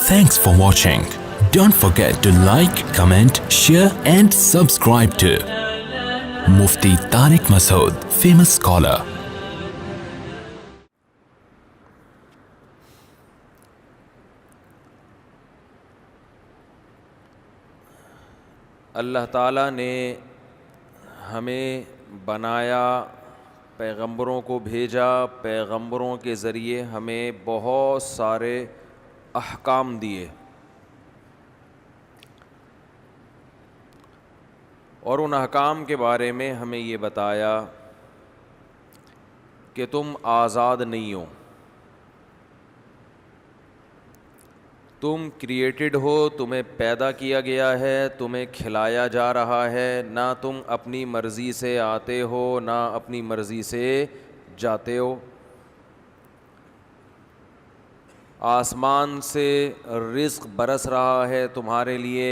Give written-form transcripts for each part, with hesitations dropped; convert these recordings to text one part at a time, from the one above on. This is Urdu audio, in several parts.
Thanks for watching. Don't forget to like, comment, share and subscribe to Mufti Tariq Masood, famous scholar. اللہ تعالیٰ نے ہمیں بنایا، پیغمبروں کو بھیجا، پیغمبروں کے ذریعے ہمیں بہت سارے احکام دیے، اور ان احکام کے بارے میں ہمیں یہ بتایا کہ تم آزاد نہیں ہو، تم کریٹڈ ہو، تمہیں پیدا کیا گیا ہے، تمہیں کھلایا جا رہا ہے، نہ تم اپنی مرضی سے آتے ہو نہ اپنی مرضی سے جاتے ہو، آسمان سے رزق برس رہا ہے تمہارے لیے،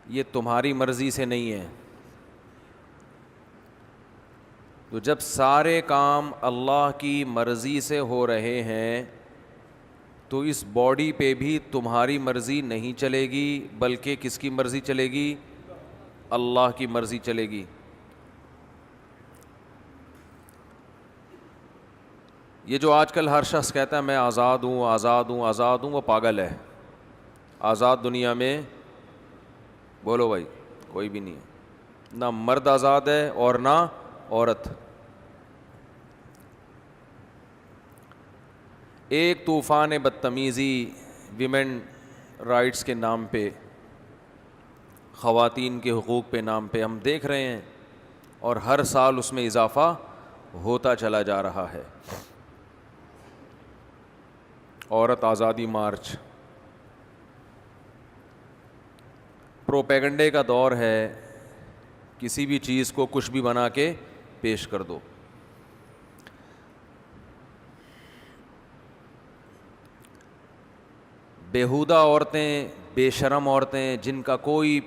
یہ تمہاری مرضی سے نہیں ہے۔ تو جب سارے کام اللہ کی مرضی سے ہو رہے ہیں تو اس باڈی پہ بھی تمہاری مرضی نہیں چلے گی، بلکہ کس کی مرضی چلے گی؟ اللہ کی مرضی چلے گی۔ یہ جو آج کل ہر شخص کہتا ہے میں آزاد ہوں آزاد ہوں آزاد ہوں، وہ پاگل ہے۔ آزاد دنیا میں بولو بھائی کوئی بھی نہیں ہے، نہ مرد آزاد ہے اور نہ عورت۔ ایک طوفان بدتمیزی ویمن رائٹس کے نام پہ، خواتین کے حقوق پہ نام پہ ہم دیکھ رہے ہیں، اور ہر سال اس میں اضافہ ہوتا چلا جا رہا ہے۔ عورت آزادی مارچ پروپیگنڈے کا دور ہے، کسی بھی چیز کو کچھ بھی بنا کے پیش کر دو۔ بیہودہ عورتیں، بے شرم عورتیں، جن کا کوئی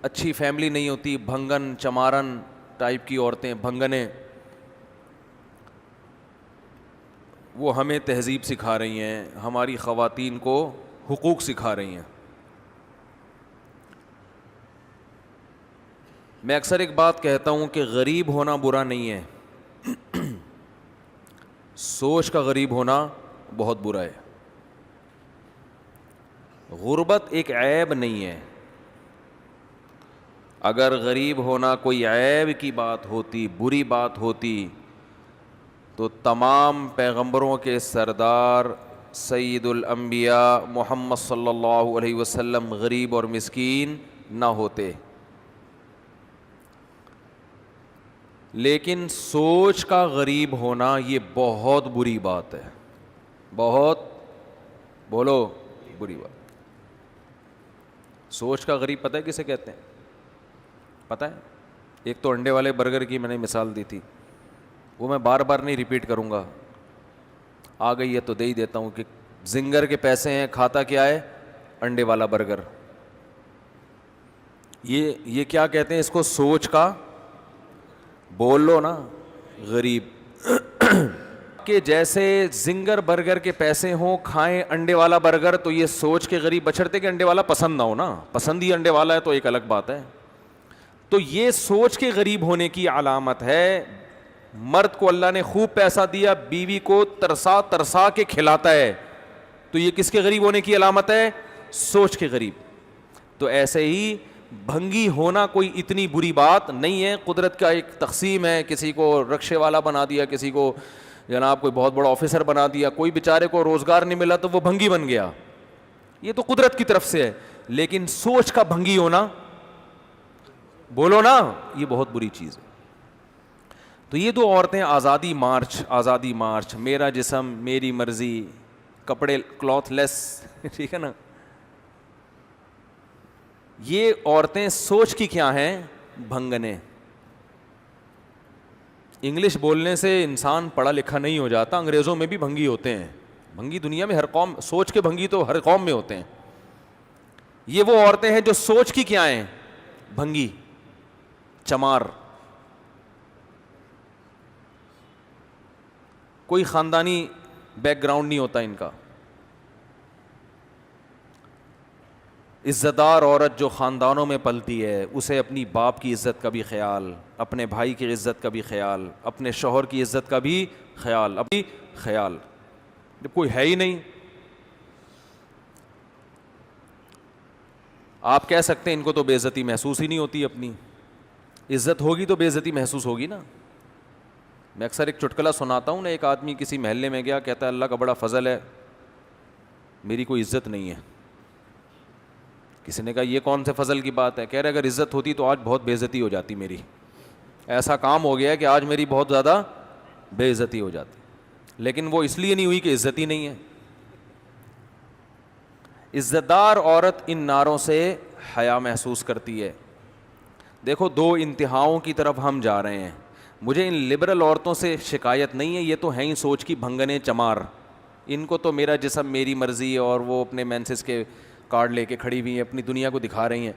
اچھی فیملی نہیں ہوتی، بھنگن چمارن ٹائپ کی عورتیں، بھنگنیں، وہ ہمیں تہذیب سکھا رہی ہیں، ہماری خواتین کو حقوق سکھا رہی ہیں۔ میں اکثر ایک بات کہتا ہوں کہ غریب ہونا برا نہیں ہے، سوچ کا غریب ہونا بہت برا ہے۔ غربت ایک عیب نہیں ہے۔ اگر غریب ہونا کوئی عیب کی بات ہوتی، بری بات ہوتی، تو تمام پیغمبروں کے سردار سید الانبیاء محمد صلی اللہ علیہ وسلم غریب اور مسکین نہ ہوتے۔ لیکن سوچ کا غریب ہونا یہ بہت بری بات ہے، بہت بولو بری بات۔ سوچ کا غریب پتہ ہے کسے کہتے ہیں؟ پتہ ہے؟ ایک تو انڈے والے برگر کی میں نے مثال دی تھی، وہ میں بار بار نہیں ریپیٹ کروں گا، آ گئی ہے تو دے ہی دیتا ہوں کہ زنگر کے پیسے ہیں، کھاتا کیا ہے؟ انڈے والا برگر۔ یہ کیا کہتے ہیں اس کو؟ سوچ کا، بول لو نا، غریب۔ کہ جیسے زنگر برگر کے پیسے ہوں، کھائیں انڈے والا برگر، تو یہ سوچ کے غریب بچڑتے کہ انڈے والا پسند نہ ہو نا، پسند ہی انڈے والا ہے تو ایک الگ بات ہے۔ تو یہ سوچ کے غریب ہونے کی علامت ہے۔ مرد کو اللہ نے خوب پیسہ دیا، بیوی کو ترسا ترسا کے کھلاتا ہے، تو یہ کس کے غریب ہونے کی علامت ہے؟ سوچ کے غریب۔ تو ایسے ہی بھنگی ہونا کوئی اتنی بری بات نہیں ہے، قدرت کا ایک تقسیم ہے، کسی کو رکشے والا بنا دیا، کسی کو جناب کوئی بہت بڑا آفیسر بنا دیا، کوئی بیچارے کو روزگار نہیں ملا تو وہ بھنگی بن گیا، یہ تو قدرت کی طرف سے ہے۔ لیکن سوچ کا بھنگی ہونا، بولو نا، یہ بہت بری چیز ہے۔ تو یہ دو عورتیں آزادی مارچ، آزادی مارچ، میرا جسم میری مرضی، کپڑے کلاتھ لیس، ٹھیک ہے نا، یہ عورتیں سوچ کی کیا ہیں؟ بھنگنے۔ انگلش بولنے سے انسان پڑھا لکھا نہیں ہو جاتا، انگریزوں میں بھی بھنگی ہوتے ہیں، بھنگی دنیا میں ہر قوم، سوچ کے بھنگی تو ہر قوم میں ہوتے ہیں۔ یہ وہ عورتیں ہیں جو سوچ کی کیا ہیں؟ بھنگی، چمار۔ کوئی خاندانی بیک گراؤنڈ نہیں ہوتا ان کا. عزت دار عورت جو خاندانوں میں پلتی ہے اسے اپنی باپ کی عزت کا بھی خیال, اپنے بھائی کی عزت کا بھی خیال, اپنے شوہر کی عزت کا بھی خیال, اپنی خیال. جب کوئی ہے ہی نہیں, آپ کہہ سکتے ہیں ان کو تو بے عزتی محسوس ہی نہیں ہوتی, اپنی عزت ہوگی تو بے عزتی محسوس ہوگی نا. میں اکثر ایک چٹکلا سناتا ہوں نا, ایک آدمی کسی محلے میں گیا, کہتا ہے اللہ کا بڑا فضل ہے میری کوئی عزت نہیں ہے. کسی نے کہا یہ کون سے فضل کی بات ہے؟ کہہ رہے اگر عزت ہوتی تو آج بہت بے عزتی ہو جاتی میری, ایسا کام ہو گیا ہے کہ آج میری بہت زیادہ بے عزتی ہو جاتی. لیکن وہ اس لیے نہیں ہوئی کہ عزت ہی نہیں ہے. عزت دار عورت ان نعروں سے حیا محسوس کرتی ہے. دیکھو دو انتہاؤں کی طرف ہم جا رہے ہیں. مجھے ان لبرل عورتوں سے شکایت نہیں ہے, یہ تو ہیں ہی سوچ کی بھنگنے چمار. ان کو تو میرا جسم میری مرضی ہے, اور وہ اپنے مینسز کے کارڈ لے کے کھڑی ہوئی ہیں, اپنی دنیا کو دکھا رہی ہیں.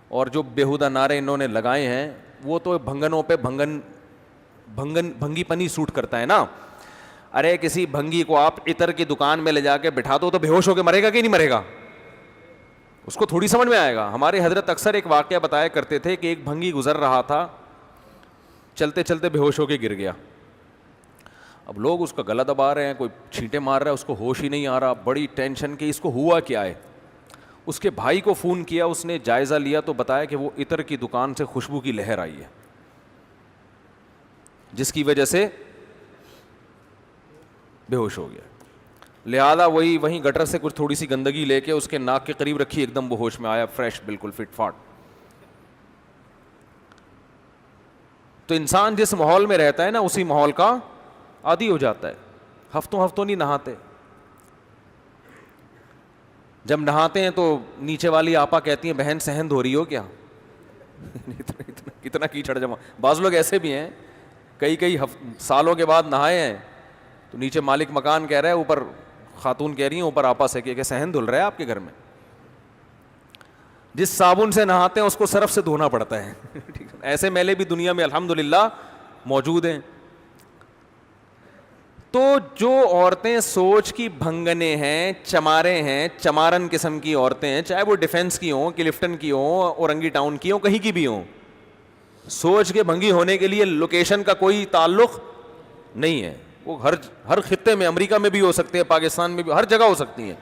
اور جو بیہودہ نعرے انہوں نے لگائے ہیں وہ تو بھنگنوں پہ بھنگی پنی سوٹ کرتا ہے نا. ارے کسی بھنگی کو آپ عطر کی دکان میں لے جا کے بٹھا دو تو بے ہوش ہو کے مرے گا کہ نہیں مرے گا؟ اس کو تھوڑی سمجھ میں آئے گا. ہمارے حضرت اکثر ایک واقعہ بتایا کرتے تھے کہ ایک بھنگی گزر رہا تھا, چلتے چلتے بے ہوش ہو کے گر گیا. اب لوگ اس کا گلا دبا رہے ہیں, کوئی چھینٹے مار رہا ہے, اس کو ہوش ہی نہیں آ رہا. بڑی ٹینشن کہ اس کو ہوا کیا ہے. اس کے بھائی کو فون کیا, اس نے جائزہ لیا تو بتایا کہ وہ عطر کی دکان سے خوشبو کی لہر آئی ہے جس کی وجہ سے بے ہوش ہو گیا. لہذا وہیں گٹر سے کچھ تھوڑی سی گندگی لے کے اس کے ناک کے قریب رکھی, ایک دم وہ ہوش میں آیا, فریش, بالکل فٹ فاٹ. تو انسان جس ماحول میں رہتا ہے نا اسی ماحول کا عادی ہو جاتا ہے. ہفتوں نہیں نہاتے, جب نہاتے ہیں تو نیچے والی آپا کہتی ہیں بہن سہند ہو رہی ہو کیا؟ کتنا کیچڑ جمع. بعض لوگ ایسے بھی ہیں کئی سالوں کے بعد نہائے ہیں تو نیچے مالک مکان کہہ رہا ہے, اوپر خاتون کہہ رہی ہیں اوپر آپا سے کہ صحن دھل رہا ہے آپ کے گھر میں. جس صابن سے نہاتے ہیں اس کو صرف سے دھونا پڑتا ہے. ایسے میلے بھی دنیا میں الحمدللہ موجود ہیں. تو جو عورتیں سوچ کی بھنگنے ہیں, چمارے ہیں, چمارن قسم کی عورتیں ہیں, چاہے وہ ڈیفنس کی ہوں, کلفٹن کی ہوں, اورنگی ٹاؤن کی ہوں, کہیں کی بھی ہوں, سوچ کے بھنگی ہونے کے لیے لوکیشن کا کوئی تعلق نہیں ہے. وہ ہر خطے میں, امریکہ میں بھی ہو سکتے ہیں, پاکستان میں بھی, ہر جگہ ہو سکتی ہیں.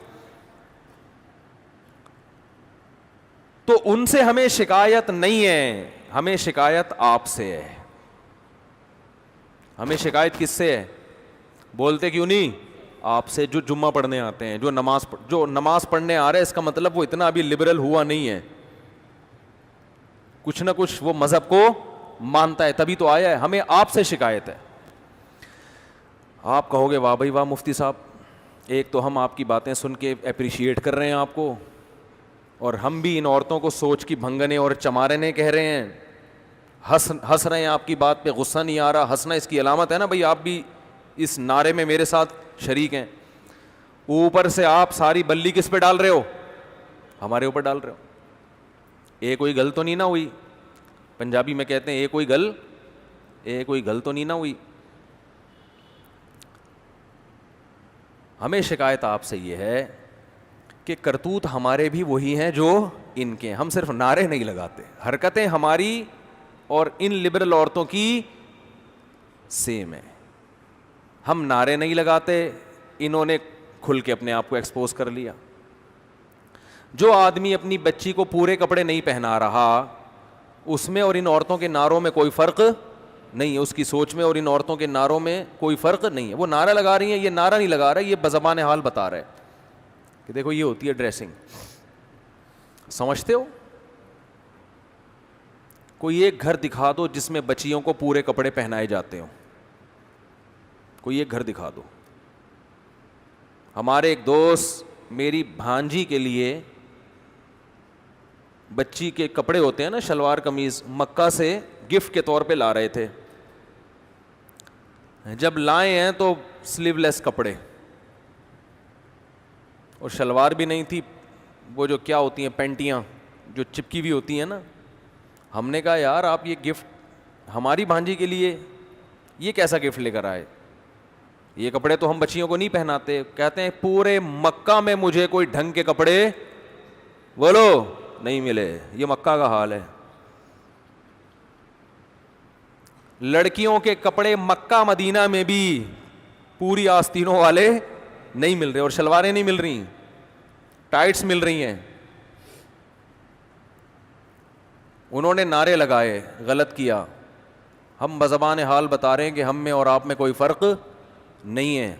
تو ان سے ہمیں شکایت نہیں ہے, ہمیں شکایت آپ سے ہے. ہمیں شکایت کس سے ہے؟ بولتے کیوں نہیں؟ آپ سے, جو جمعہ پڑھنے آتے ہیں, جو نماز پڑھنے آ رہے ہیں, اس کا مطلب وہ اتنا ابھی لبرل ہوا نہیں ہے, کچھ نہ کچھ وہ مذہب کو مانتا ہے, تبھی تو آیا ہے. ہمیں آپ سے شکایت ہے. آپ کہو گے واہ بھائی واہ مفتی صاحب, ایک تو ہم آپ کی باتیں سن کے اپریشیٹ کر رہے ہیں آپ کو, اور ہم بھی ان عورتوں کو سوچ کی بھنگنے اور چمارنے کہہ رہے ہیں, ہنس رہے ہیں آپ کی بات پہ, غصہ نہیں آ رہا. ہنسنا اس کی علامت ہے نا بھائی, آپ بھی اس نعرے میں میرے ساتھ شریک ہیں. اوپر سے آپ ساری بلی کس پہ ڈال رہے ہو؟ ہمارے اوپر ڈال رہے ہو. کوئی گل تو نہیں نہ ہوئی؟ پنجابی میں کہتے ہیں کوئی گل تو نہیں نہ ہوئی. ہمیں شکایت آپ سے یہ ہے کہ کرتوت ہمارے بھی وہی ہیں جو ان کے. ہم صرف نعرے نہیں لگاتے, حرکتیں ہماری اور ان لبرل عورتوں کی سیم ہے. ہم نعرے نہیں لگاتے, انہوں نے کھل کے اپنے آپ کو ایکسپوز کر لیا. جو آدمی اپنی بچی کو پورے کپڑے نہیں پہنا رہا, اس میں اور ان عورتوں کے نعروں میں کوئی فرق نہیں ہے. اس کی سوچ میں اور ان عورتوں کے نعروں میں کوئی فرق نہیں ہے. وہ نعرہ لگا رہی ہیں, یہ نعرہ نہیں لگا رہا, یہ بزبان حال بتا رہے کہ دیکھو یہ ہوتی ہے ڈریسنگ. سمجھتے ہو؟ کوئی ایک گھر دکھا دو جس میں بچیوں کو پورے کپڑے پہنائے جاتے ہوں, کوئی ایک گھر دکھا دو. ہمارے ایک دوست میری بھانجی کے لیے بچی کے کپڑے ہوتے ہیں نا, شلوار قمیض, مکہ سے گفٹ کے طور پہ لا رہے تھے. جب لائے ہیں تو سلیو لیس کپڑے, اور شلوار بھی نہیں تھی, وہ جو کیا ہوتی ہیں پینٹیاں جو چپکی ہوئی ہوتی ہیں نا. ہم نے کہا یار آپ یہ گفٹ ہماری بھانجی کے لیے یہ کیسا گفٹ لے کر آئے؟ یہ کپڑے تو ہم بچیوں کو نہیں پہناتے. کہتے ہیں پورے مکہ میں مجھے کوئی ڈھنگ کے کپڑے بولو نہیں ملے. یہ مکہ کا حال ہے. لڑکیوں کے کپڑے مکہ مدینہ میں بھی پوری آستینوں والے نہیں مل رہے, اور شلواریں نہیں مل رہی, ٹائٹس مل رہی ہیں. انہوں نے نعرے لگائے, غلط کیا. ہم بزبان حال بتا رہے ہیں کہ ہم میں اور آپ میں کوئی فرق نہیں ہے.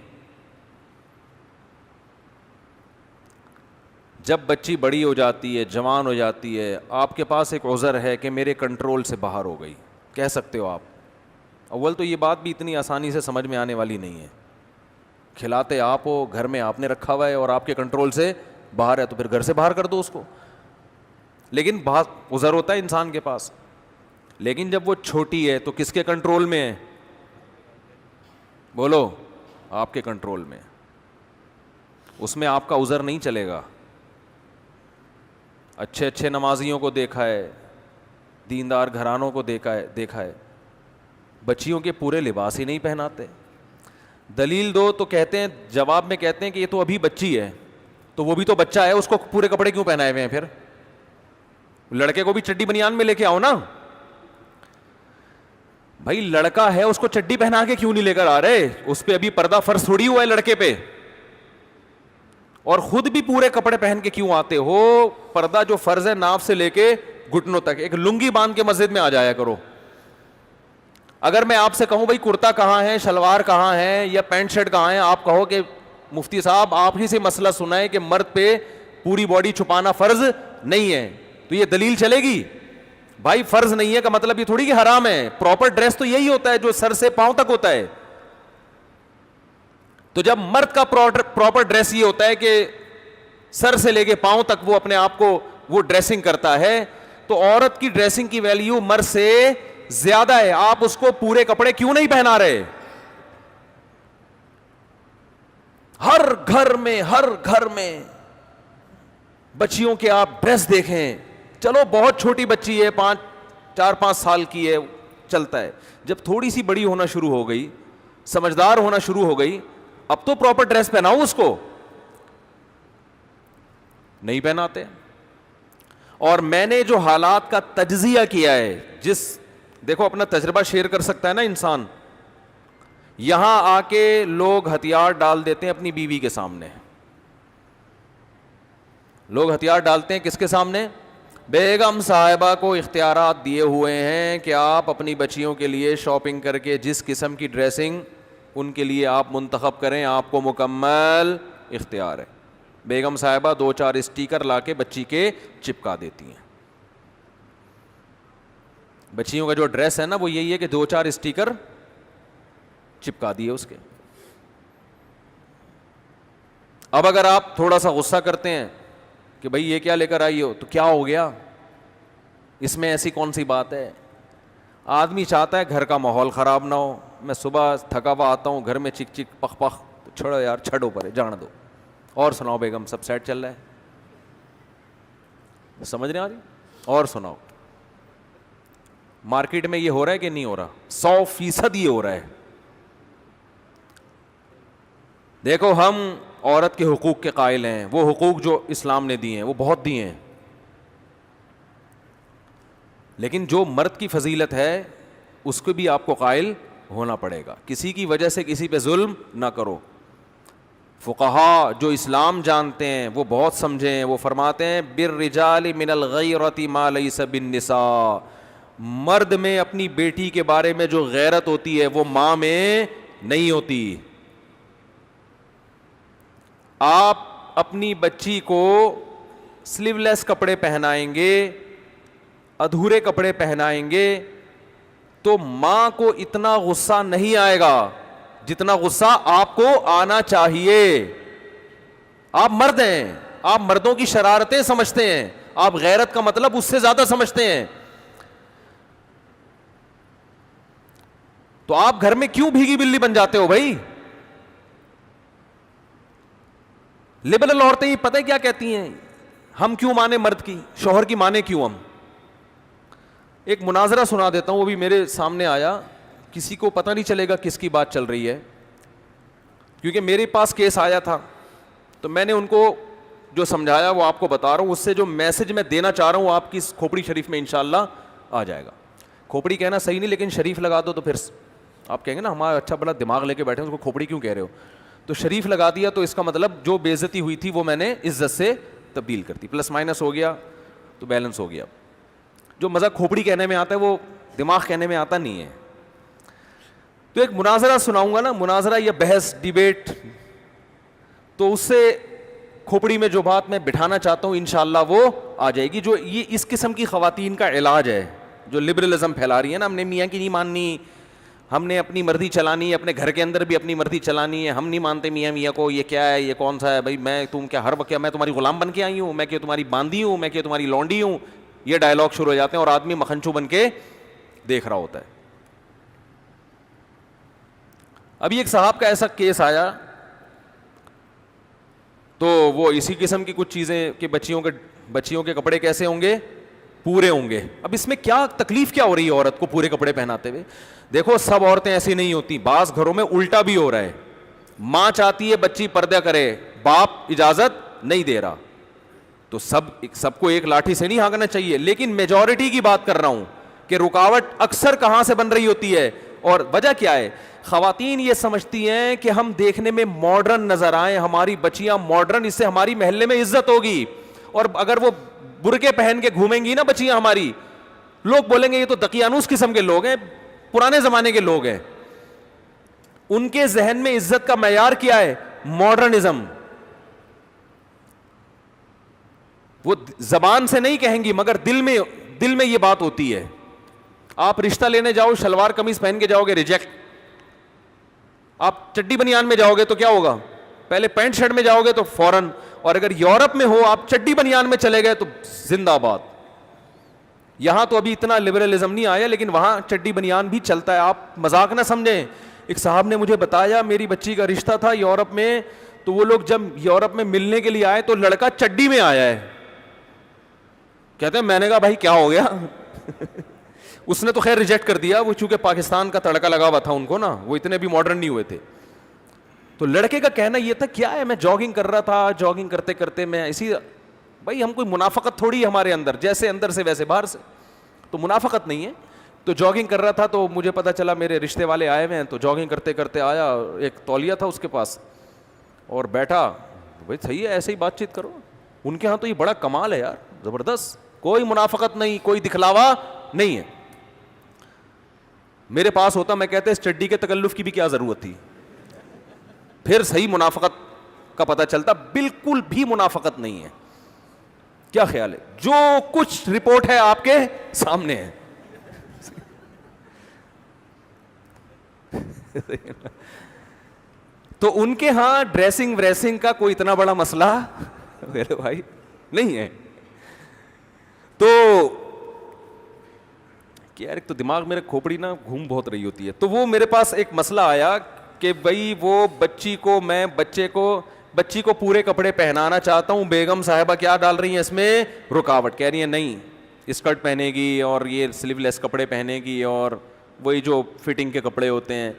جب بچی بڑی ہو جاتی ہے, جوان ہو جاتی ہے, آپ کے پاس ایک عذر ہے کہ میرے کنٹرول سے باہر ہو گئی, کہہ سکتے ہو آپ. اول تو یہ بات بھی اتنی آسانی سے سمجھ میں آنے والی نہیں ہے. کھلاتے آپ ہو, گھر میں آپ نے رکھا ہوا ہے اور آپ کے کنٹرول سے باہر ہے, تو پھر گھر سے باہر کر دو اس کو. لیکن بہت عذر ہوتا ہے انسان کے پاس. لیکن جب وہ چھوٹی ہے تو کس کے کنٹرول میں ہے؟ بولو, آپ کے کنٹرول میں. اس میں آپ کا عذر نہیں چلے گا. اچھے اچھے نمازیوں کو دیکھا ہے, دیندار گھرانوں کو دیکھا ہے, بچیوں کے پورے لباس ہی نہیں پہناتے. دلیل دو تو کہتے ہیں, جواب میں کہتے ہیں کہ یہ تو ابھی بچی ہے, تو وہ بھی تو بچہ ہے, اس کو پورے کپڑے کیوں پہنائے ہوئے ہیں؟ پھر لڑکے کو بھی چڈی بنیان میں لے کے آؤ نا بھائی. لڑکا ہے, اس کو چڈی پہنا کے کیوں نہیں لے کر آ رہے؟ اس پہ ابھی پردہ فرض تھوڑی ہوا ہے لڑکے پہ. اور خود بھی پورے کپڑے پہن کے کیوں آتے ہو؟ پردہ جو فرض ہے ناف سے لے کے گھٹنوں تک, ایک لنگی باندھ کے مسجد میں آ جایا کرو. اگر میں آپ سے کہوں بھائی کرتا کہاں ہے, شلوار کہاں ہے, یا پینٹ شرٹ کہاں ہے, آپ کہو کہ مفتی صاحب آپ ہی سے مسئلہ سنا ہے کہ مرد پہ پوری باڈی چھپانا فرض نہیں ہے, تو یہ دلیل چلے گی؟ بھائی فرض نہیں ہے کا مطلب یہ تھوڑی کہ حرام ہے. پراپر ڈریس تو یہی ہوتا ہے جو سر سے پاؤں تک ہوتا ہے. تو جب مرد کا پراپر ڈریس یہ ہوتا ہے کہ سر سے لے کے پاؤں تک وہ اپنے آپ کو وہ ڈریسنگ کرتا ہے, تو عورت کی ڈریسنگ کی ویلیو مرد سے زیادہ ہے. آپ اس کو پورے کپڑے کیوں نہیں پہنا رہے؟ ہر گھر میں بچیوں کے آپ ڈریس دیکھیں. چلو بہت چھوٹی بچی ہے, 4-5 سال کی ہے, چلتا ہے. جب تھوڑی سی بڑی ہونا شروع ہو گئی, سمجھدار ہونا شروع ہو گئی, اب تو پراپر ڈریس پہناؤ اس کو. نہیں پہناتے. اور میں نے جو حالات کا تجزیہ کیا ہے, دیکھو اپنا تجربہ شیئر کر سکتا ہے نا انسان. یہاں آ کے لوگ ہتھیار ڈال دیتے ہیں اپنی بیوی کے سامنے. لوگ ہتھیار ڈالتے ہیں کس کے سامنے؟ بیگم صاحبہ کو اختیارات دیے ہوئے ہیں کہ آپ اپنی بچیوں کے لیے شاپنگ کر کے جس قسم کی ڈریسنگ ان کے لیے آپ منتخب کریں, آپ کو مکمل اختیار ہے. بیگم صاحبہ 2-4 اسٹیکر لا کے بچی کے چپکا دیتی ہیں. بچیوں کا جو ڈریس ہے نا وہ یہی ہے کہ 2-4 اسٹیکر چپکا دیے اس کے. اب اگر آپ تھوڑا سا غصہ کرتے ہیں کہ بھائی یہ کیا لے کر آئی ہو, تو کیا ہو گیا اس میں, ایسی کون سی بات ہے؟ آدمی چاہتا ہے گھر کا ماحول خراب نہ ہو. میں صبح تھکا ہوا آتا ہوں, گھر میں چک چک پخ پخ, تو چھوڑو یار, چھڑو پرے, جان دو. اور سناؤ بیگم, سب سیٹ چل رہا ہے؟ سمجھ رہے ہیں؟ اور سناؤ. مارکیٹ میں یہ ہو رہا ہے کہ نہیں ہو رہا؟ 100% یہ ہو رہا ہے. دیکھو ہم عورت کے حقوق کے قائل ہیں, وہ حقوق جو اسلام نے دیے ہیں وہ بہت دیے ہیں, لیکن جو مرد کی فضیلت ہے اس کو بھی آپ کو قائل ہونا پڑے گا. کسی کی وجہ سے کسی پہ ظلم نہ کرو. فقہا جو اسلام جانتے ہیں وہ بہت سمجھے ہیں, وہ فرماتے ہیں بالرجال من الغیرۃ ما لیس بالنساء. مرد میں اپنی بیٹی کے بارے میں جو غیرت ہوتی ہے وہ ماں میں نہیں ہوتی. آپ اپنی بچی کو سلیو لیس کپڑے پہنائیں گے, ادھورے کپڑے پہنائیں گے, تو ماں کو اتنا غصہ نہیں آئے گا جتنا غصہ آپ کو آنا چاہیے. آپ مرد ہیں, آپ مردوں کی شرارتیں سمجھتے ہیں, آپ غیرت کا مطلب اس سے زیادہ سمجھتے ہیں. تو آپ گھر میں کیوں بھیگی بلی بن جاتے ہو بھائی؟ لبرل عورتیں پتہ کیا کہتی ہیں, ہم کیوں مانے مرد کی, شوہر کی مانے کیوں ہم؟ ایک مناظرہ سنا دیتا ہوں, وہ بھی میرے سامنے آیا, کسی کو پتہ نہیں چلے گا کس کی بات چل رہی ہے. کیونکہ میرے پاس کیس آیا تھا تو میں نے ان کو جو سمجھایا وہ آپ کو بتا رہا ہوں, اس سے جو میسج میں دینا چاہ رہا ہوں آپ کی کھوپڑی شریف میں انشاءاللہ آ جائے گا. کھوپڑی کہنا صحیح نہیں, لیکن شریف لگا دو تو پھر آپ کہیں گے نا ہمارا اچھا بڑا دماغ لے کے بیٹھے ہیں, اس کو کھوپڑی کیوں کہہ رہے ہو. تو شریف لگا دیا تو اس کا مطلب جو بے عزتی ہوئی تھی وہ میں نے عزت سے تبدیل کر دی, پلس مائنس ہو گیا تو بیلنس ہو گیا. جو مزہ کھوپڑی کہنے میں آتا ہے وہ دماغ کہنے میں آتا نہیں ہے. تو ایک مناظرہ سناؤں گا نا, مناظرہ یا بحث ڈیبیٹ, تو اس سے کھوپڑی میں جو بات میں بٹھانا چاہتا ہوں انشاءاللہ وہ آ جائے گی. جو یہ اس قسم کی خواتین کا علاج ہے جو لبرلزم پھیلا رہی ہے نا, ہم نے میاں کی نہیں ماننی, ہم نے اپنی مرضی چلانی ہے, اپنے گھر کے اندر بھی اپنی مرضی چلانی ہے, ہم نہیں مانتے میاں کو, یہ کیا ہے, یہ کون سا ہے بھائی, میں تم کیا ہر وقت میں تمہاری غلام بن کے آئی ہوں, میں کہ تمہاری باندھی ہوں, میں کہ تمہاری لونڈی ہوں. یہ ڈائلاگ شروع ہو جاتے ہیں اور آدمی مکھنچو بن کے دیکھ رہا ہوتا ہے. ابھی ایک صاحب کا ایسا کیس آیا تو وہ اسی قسم کی کچھ چیزیں کہ بچیوں کے کپڑے کیسے ہوں گے, پورے ہوں گے. اب اس میں کیا تکلیف کیا ہو رہی ہے عورت کو پورے کپڑے پہناتے ہوئے؟ دیکھو سب عورتیں ایسی نہیں ہوتی, بعض گھروں میں الٹا بھی ہو رہا ہے. ماں چاہتی ہے بچی پردہ کرے, باپ اجازت نہیں دے رہا, تو سب کو ایک لاٹھی سے نہیں ہانکنا چاہیے. لیکن میجورٹی کی بات کر رہا ہوں کہ رکاوٹ اکثر کہاں سے بن رہی ہوتی ہے اور وجہ کیا ہے؟ خواتین یہ سمجھتی ہیں کہ ہم دیکھنے میں ماڈرن نظر آئیں, ہماری بچیاں ماڈرن, اس سے ہماری محلے میں عزت ہوگی. اور اگر وہ برقعے پہن کے گھومیں گی نا بچیاں ہماری, لوگ بولیں گے یہ تو دقیانوس قسم کے لوگ ہیں, پرانے زمانے کے لوگ ہیں. ان کے ذہن میں عزت کا معیار کیا ہے؟ ماڈرنزم. وہ زبان سے نہیں کہیں گی مگر دل میں یہ بات ہوتی ہے. آپ رشتہ لینے جاؤ شلوار قمیض پہن کے جاؤ گے, ریجیکٹ. آپ چڈی بنیان میں جاؤ گے تو کیا ہوگا؟ پہلے پینٹ شرٹ میں جاؤ گے تو فوراً. اور اگر یورپ میں ہو آپ چڈی بنیان میں چلے گئے تو زندہ باد. یہاں تو ابھی اتنا لبرلزم نہیں آیا لیکن وہاں چڈی بنیان بھی چلتا ہے, آپ مذاق نہ سمجھیں. ایک صاحب نے مجھے بتایا میری بچی کا رشتہ تھا یورپ میں, تو وہ لوگ جب یورپ میں ملنے کے لیے آئے تو لڑکا چڈی میں آیا ہے. کہتے ہیں میں نے کہا بھائی کیا ہو گیا؟ اس نے تو خیر ریجیکٹ کر دیا, وہ چونکہ پاکستان کا تڑکا لگا ہوا تھا ان کو نا, وہ اتنے بھی ماڈرن نہیں ہوئے تھے. تو لڑکے کا کہنا یہ تھا کیا ہے, میں جاگنگ کر رہا تھا, جاگنگ کرتے کرتے میں اسی, بھائی ہم کوئی منافقت تھوڑی ہے ہمارے اندر, جیسے اندر سے ویسے باہر سے, تو منافقت نہیں ہے. تو جاگنگ کر رہا تھا تو مجھے پتا چلا میرے رشتے والے آئے ہوئے ہیں, تو جاگنگ کرتے کرتے آیا, ایک تولیہ تھا اس کے پاس اور بیٹھا. بھائی صحیح ہے, ایسے ہی بات چیت کرو. ان کے ہاں تو یہ بڑا کمال ہے یار, زبردست, کوئی منافقت نہیں, کوئی دکھلاوا نہیں ہے. میرے پاس ہوتا میں کہتے اس چڈی کے تکلف کی بھی کیا ضرورت تھی, پھر صحیح منافقت کا پتہ چلتا. بالکل بھی منافقت نہیں ہے. کیا خیال ہے؟ جو کچھ رپورٹ ہے آپ کے سامنے ہے. تو ان کے ہاں ڈریسنگ وریسنگ کا کوئی اتنا بڑا مسئلہ میرے بھائی نہیں ہے. تو یار ایک تو دماغ میرے کھوپڑی نا گھوم بہت رہی ہوتی ہے. تو وہ میرے پاس ایک مسئلہ آیا کہ بھائی وہ بچی کو پورے کپڑے پہنانا چاہتا ہوں, بیگم صاحبہ کیا ڈال رہی ہیں اس میں رکاوٹ, کہہ رہی ہیں نہیں اسکرٹ پہنے گی اور یہ سلیو لیس کپڑے پہنے گی اور وہی جو فٹنگ کے کپڑے ہوتے ہیں.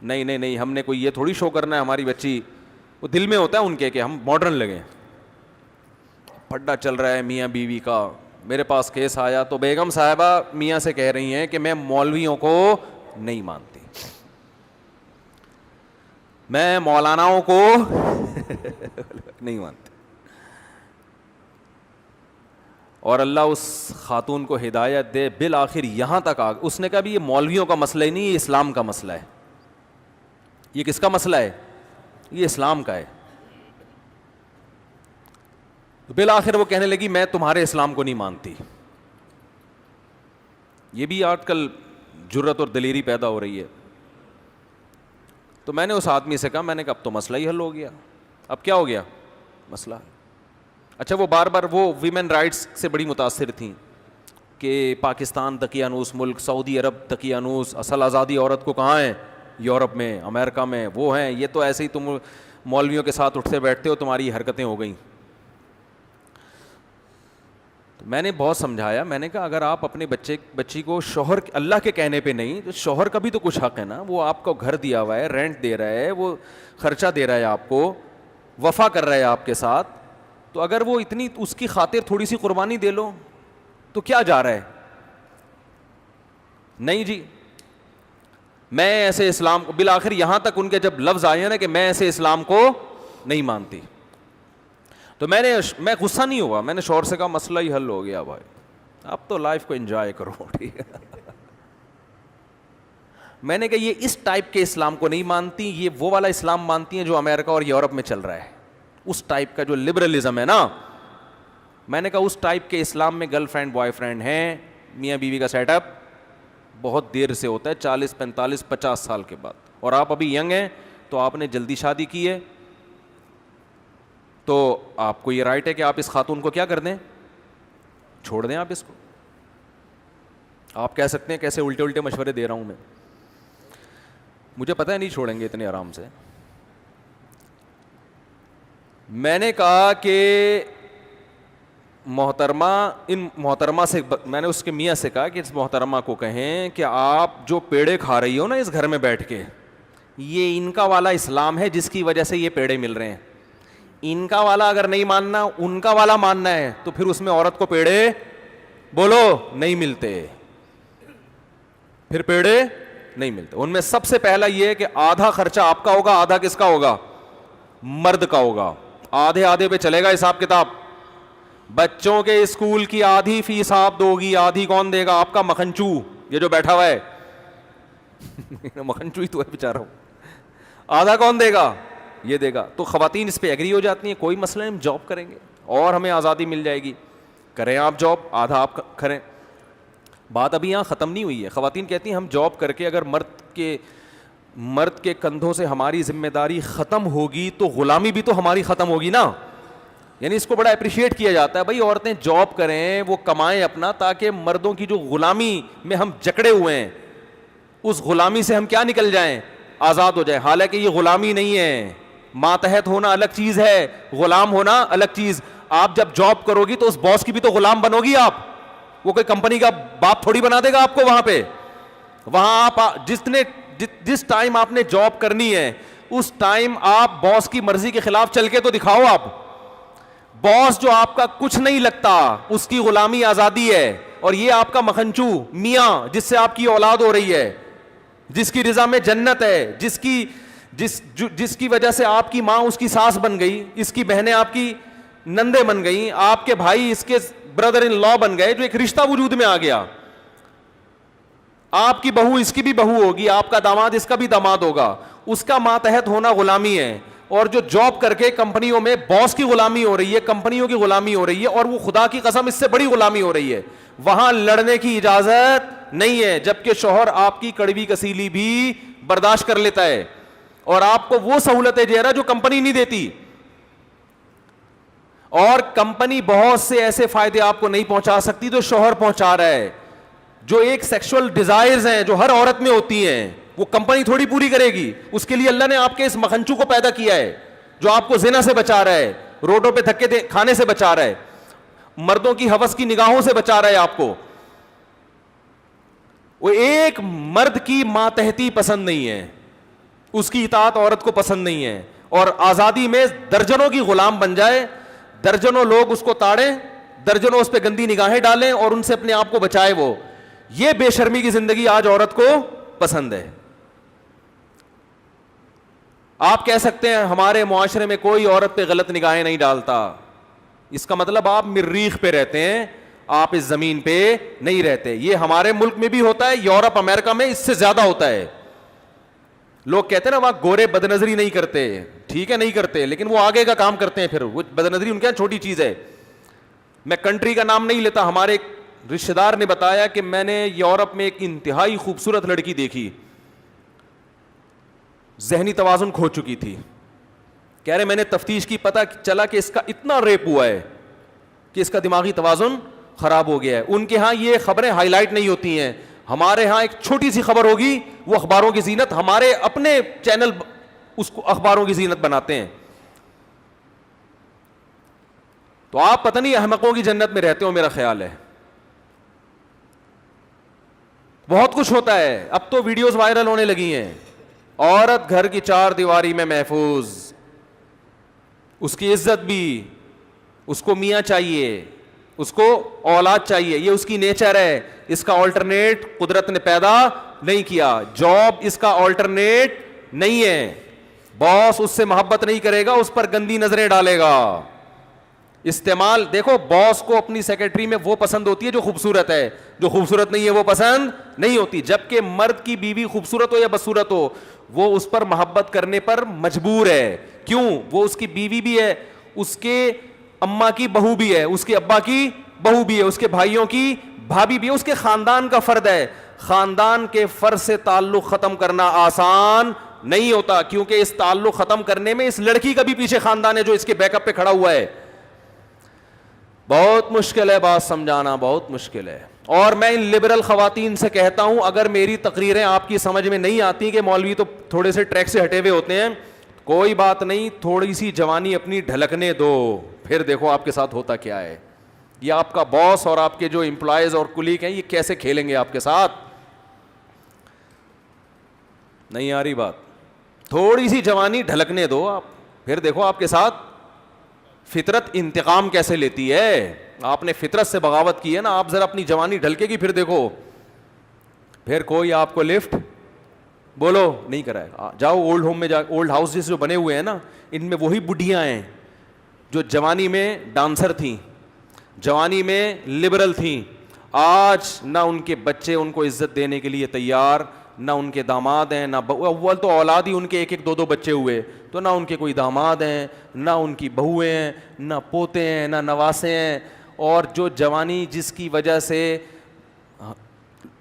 نہیں ہم نے کوئی یہ تھوڑی شو کرنا ہے, ہماری بچی, وہ دل میں ہوتا ہے ان کے کہ ہم ماڈرن لگیں. پھڈا چل رہا ہے میاں بیوی کا. میرے پاس کیس آیا تو بیگم صاحبہ میاں سے کہہ رہی ہیں کہ میں مولویوں کو نہیں مانتی, میں مولاناؤں کو نہیں مانتی. اور اللہ اس خاتون کو ہدایت دے, بالآخر یہاں تک آ اس نے کہا بھی یہ مولویوں کا مسئلہ ہی نہیں, یہ اسلام کا مسئلہ ہے. یہ کس کا مسئلہ ہے؟ یہ اسلام کا ہے. بالآخر وہ کہنے لگی میں تمہارے اسلام کو نہیں مانتی. یہ بھی آج کل جرت اور دلیری پیدا ہو رہی ہے. تو میں نے اس آدمی سے کہا, میں نے کہا اب تو مسئلہ ہی حل ہو گیا. اب کیا ہو گیا مسئلہ؟ اچھا وہ بار بار وہ ویمن رائٹس سے بڑی متاثر تھیں کہ پاکستان دقیانوس ملک, سعودی عرب دقیانوس, اصل آزادی عورت کو کہاں ہے؟ یورپ میں, امریکہ میں وہ ہیں. یہ تو ایسے ہی تم مولویوں کے ساتھ اٹھتے بیٹھتے ہو, تمہاری حرکتیں ہو گئیں. میں نے بہت سمجھایا, میں نے کہا اگر آپ اپنے بچی کو شوہر اللہ کے کہنے پہ نہیں, تو شوہر کا بھی تو کچھ حق ہے نا, وہ آپ کو گھر دیا ہوا ہے, رینٹ دے رہا ہے, وہ خرچہ دے رہا ہے آپ کو, وفا کر رہا ہے آپ کے ساتھ, تو اگر وہ اتنی اس کی خاطر تھوڑی سی قربانی دے لو تو کیا جا رہا ہے. نہیں جی, میں ایسے اسلام کو, بالآخر یہاں تک ان کے جب لفظ آئے ہیں نا کہ میں ایسے اسلام کو نہیں مانتی, تو میں غصہ نہیں ہوا, میں نے شوہر سے کہا مسئلہ ہی حل ہو گیا بھائی, اب تو لائف کو انجوائے کرو, ٹھیک ہے. میں نے کہا یہ اس ٹائپ کے اسلام کو نہیں مانتی, یہ وہ والا اسلام مانتی ہیں جو امریکہ اور یورپ میں چل رہا ہے, اس ٹائپ کا جو لبرلزم ہے نا. میں نے کہا اس ٹائپ کے اسلام میں گرل فرینڈ بوائے فرینڈ ہیں, میاں بیوی کا سیٹ اپ بہت دیر سے ہوتا ہے, 40 45 50 سال کے بعد, اور آپ ابھی ینگ ہیں تو آپ نے جلدی شادی کی ہے, تو آپ کو یہ رائٹ ہے کہ آپ اس خاتون کو کیا کر دیں, چھوڑ دیں آپ اس کو. آپ کہہ سکتے ہیں کیسے الٹے الٹے مشورے دے رہا ہوں میں, مجھے پتہ ہے نہیں چھوڑیں گے اتنے آرام سے. میں نے کہا کہ محترمہ سے, میں نے اس کے میاں سے کہا کہ اس محترمہ کو کہیں کہ آپ جو پیڑے کھا رہی ہو نا اس گھر میں بیٹھ کے, یہ ان کا والا اسلام ہے جس کی وجہ سے یہ پیڑے مل رہے ہیں. ان کا والا اگر نہیں ماننا, ان کا والا ماننا ہے, تو پھر اس میں عورت کو پیڑے بولو نہیں ملتے, پھر پیڑے نہیں ملتے. ان میں سب سے پہلا یہ ہے کہ آدھا خرچہ آپ کا ہوگا, آدھا کس کا ہوگا, مرد کا ہوگا. آدھے آدھے پہ چلے گا حساب کتاب. بچوں کے اسکول کی آدھی فیس آپ دو گی, آدھی کون دے گا, آپ کا مکھنچو یہ جو بیٹھا ہوا ہے, مکھنچو ہی تو ہے بیچارہ, آدھا کون دے گا, یہ دے گا. تو خواتین اس پہ ایگری ہو جاتی ہیں, کوئی مسئلہ نہیں, ہم جاب کریں گے اور ہمیں آزادی مل جائے گی, کریں آپ جاب, آدھا آپ کریں. بات ابھی یہاں ختم نہیں ہوئی ہے. خواتین کہتی ہیں ہم جاب کر کے اگر مرد کے کندھوں سے ہماری ذمہ داری ختم ہوگی تو غلامی بھی تو ہماری ختم ہوگی نا. یعنی اس کو بڑا اپریشیٹ کیا جاتا ہے, بھائی عورتیں جاب کریں, وہ کمائیں اپنا, تاکہ مردوں کی جو غلامی میں ہم جکڑے ہوئے ہیں اس غلامی سے ہم کیا نکل جائیں, آزاد ہو جائیں. حالانکہ یہ غلامی نہیں ہے, ماتحت ہونا الگ چیز ہے, غلام ہونا الگ چیز. آپ جب جاب کرو گی تو اس باس کی بھی تو غلام بنو گی آپ, وہ کوئی کمپنی کا باپ تھوڑی بنا دے گا آپ کو وہاں پہ. وہاں آپ جس ٹائم آپ نے جاب کرنی ہے اس ٹائم آپ باس کی مرضی کے خلاف چل کے تو دکھاؤ. آپ باس جو آپ کا کچھ نہیں لگتا اس کی غلامی آزادی ہے, اور یہ آپ کا مکھنچو میاں جس سے آپ کی اولاد ہو رہی ہے, جس کی رضا میں جنت ہے, جس کی وجہ سے آپ کی ماں اس کی ساس بن گئی, اس کی بہنیں آپ کی نندے بن گئی, آپ کے بھائی اس کے بردر ان لا بن گئے, جو ایک رشتہ وجود میں آ گیا. آپ کی بہو اس کی بھی بہو ہوگی, آپ کا داماد اس کا بھی داماد ہوگا. اس کا ماتحت ہونا غلامی ہے. اور جو جاب کر کے کمپنیوں میں باس کی غلامی ہو رہی ہے, کمپنیوں کی غلامی ہو رہی ہے, اور وہ خدا کی قسم اس سے بڑی غلامی ہو رہی ہے, وہاں لڑنے کی اجازت نہیں ہے. جبکہ شوہر آپ کی کڑوی کسیلی بھی برداشت کر لیتا ہے, اور آپ کو وہ سہولتیں دے رہا جو کمپنی نہیں دیتی. اور کمپنی بہت سے ایسے فائدے آپ کو نہیں پہنچا سکتی جو شوہر پہنچا رہا ہے. جو ایک سیکشل ڈیزائرز ہیں جو ہر عورت میں ہوتی ہیں, وہ کمپنی تھوڑی پوری کرے گی. اس کے لیے اللہ نے آپ کے اس مکھنچو کو پیدا کیا ہے جو آپ کو زنا سے بچا رہا ہے, روڈوں پہ دھکے کھانے سے بچا رہا ہے, مردوں کی ہوس کی نگاہوں سے بچا رہا ہے آپ کو. وہ ایک مرد کی ماتحتی پسند نہیں ہے, اس کی اطاعت عورت کو پسند نہیں ہے, اور آزادی میں درجنوں کی غلام بن جائے, درجنوں لوگ اس کو تاڑیں, درجنوں اس پہ گندی نگاہیں ڈالیں اور ان سے اپنے آپ کو بچائے. وہ یہ بے شرمی کی زندگی آج عورت کو پسند ہے. آپ کہہ سکتے ہیں ہمارے معاشرے میں کوئی عورت پہ غلط نگاہیں نہیں ڈالتا, اس کا مطلب آپ مریخ پہ رہتے ہیں, آپ اس زمین پہ نہیں رہتے. یہ ہمارے ملک میں بھی ہوتا ہے, یورپ امریکہ میں اس سے زیادہ ہوتا ہے. لوگ کہتے ہیں نا وہاں گورے بد نظری نہیں کرتے, ٹھیک ہے نہیں کرتے, لیکن وہ آگے کا کام کرتے ہیں. پھر وہ بد نظری ان کے یہاں چھوٹی چیز ہے. میں کنٹری کا نام نہیں لیتا, ہمارے ایک رشتہ دار نے بتایا کہ میں نے یورپ میں ایک انتہائی خوبصورت لڑکی دیکھی, ذہنی توازن کھو چکی تھی. کہہ رہے میں نے تفتیش کی, پتہ چلا کہ اس کا اتنا ریپ ہوا ہے کہ اس کا دماغی توازن خراب ہو گیا ہے. ان کے ہاں یہ خبریں ہائی لائٹ نہیں ہوتی ہیں, ہمارے ہاں ایک چھوٹی سی خبر ہوگی وہ اخباروں کی زینت, ہمارے اپنے چینل اس کو اخباروں کی زینت بناتے ہیں. تو آپ پتہ نہیں احمقوں کی جنت میں رہتے ہو، میرا خیال ہے. بہت کچھ ہوتا ہے. اب تو ویڈیوز وائرل ہونے لگی ہیں، عورت گھر کی چار دیواری میں محفوظ، اس کی عزت بھی، اس کو میاں چاہیے، اس کو اولاد چاہیے، یہ اس کی نیچر ہے. اس کا آلٹرنیٹ قدرت نے پیدا نہیں کیا. جاب اس کا آلٹرنیٹ نہیں ہے. باس اس سے محبت نہیں کرے گا، اس پر گندی نظریں ڈالے گا. استعمال دیکھو، باس کو اپنی سیکرٹری میں وہ پسند ہوتی ہے جو خوبصورت ہے، جو خوبصورت نہیں ہے وہ پسند نہیں ہوتی. جبکہ مرد کی بیوی خوبصورت ہو یا بدصورت ہو، وہ اس پر محبت کرنے پر مجبور ہے. کیوں؟ وہ اس کی بیوی بھی ہے، اس کے اماں کی بہو بھی ہے، اس کے ابا کی بہو بھی ہے، اس کے بھائیوں کی بھابھی بھی ہے، اس کے خاندان کا فرد ہے. خاندان کے فرد سے تعلق ختم کرنا آسان نہیں ہوتا، کیونکہ اس تعلق ختم کرنے میں اس لڑکی کا بھی پیچھے خاندان ہے جو اس کے بیک اپ پہ کھڑا ہوا ہے. بہت مشکل ہے بات سمجھانا، بہت مشکل ہے. اور میں ان لبرل خواتین سے کہتا ہوں، اگر میری تقریریں آپ کی سمجھ میں نہیں آتی کہ مولوی تو تھوڑے سے ٹریک سے ہٹے ہوئے ہوتے ہیں، کوئی بات نہیں، تھوڑی سی جوانی اپنی ڈھلکنے دو، پھر دیکھو آپ کے ساتھ ہوتا کیا ہے. یہ آپ کا باس اور آپ کے جو امپلائیز اور کلیگ ہیں، یہ کیسے کھیلیں گے آپ کے ساتھ. نہیں آ رہی بات؟ تھوڑی سی جوانی ڈھلکنے دو آپ، پھر دیکھو آپ کے ساتھ فطرت انتقام کیسے لیتی ہے. آپ نے فطرت سے بغاوت کی ہے نا، آپ ذرا اپنی جوانی ڈھلکے گی، پھر دیکھو، پھر کوئی آپ کو لفٹ بولو نہیں کرائے گا. جاؤ اولڈ ہوم میں، جا اولڈ ہاؤسز جو بنے ہوئے ہیں نا، ان میں وہی بڈھیاں ہیں جو جوانی میں ڈانسر تھیں، جوانی میں لبرل تھیں. آج نہ ان کے بچے ان کو عزت دینے کے لیے تیار، نہ ان کے داماد ہیں، نہ اول تو اولاد ہی ان کے ایک ایک دو دو بچے ہوئے، تو نہ ان کے کوئی داماد ہیں، نہ ان کی بہویں ہیں، نہ پوتے ہیں، نہ نواسے ہیں. اور جو جوانی جس کی وجہ سے،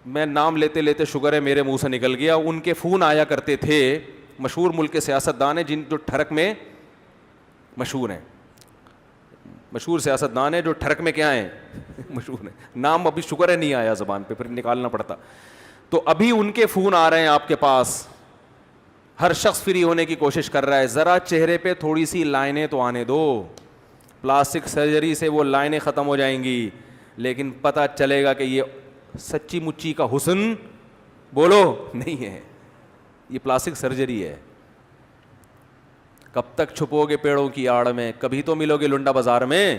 میں نام لیتے لیتے شکر ہے میرے منہ سے نکل گیا، ان کے فون آیا کرتے تھے، مشہور ملک کے سیاستدان ہیں جن جو ٹھرک میں مشہور ہیں، مشہور سیاستدان ہیں جو ٹھرک میں کیا ہیں مشہور ہیں. نام ابھی شکر ہے نہیں آیا زبان پہ، پھر نکالنا پڑتا. تو ابھی ان کے فون آ رہے ہیں آپ کے پاس، ہر شخص فری ہونے کی کوشش کر رہا ہے. ذرا چہرے پہ تھوڑی سی لائنیں تو آنے دو. پلاسٹک سرجری سے وہ لائنیں ختم ہو جائیں گی، لیکن پتہ چلے گا کہ یہ سچی مچی کا حسن بولو نہیں ہے، یہ پلاسٹک سرجری ہے. کب تک چھپو گے پیڑوں کی آڑ میں؟ کبھی تو ملو گے لنڈا بازار میں.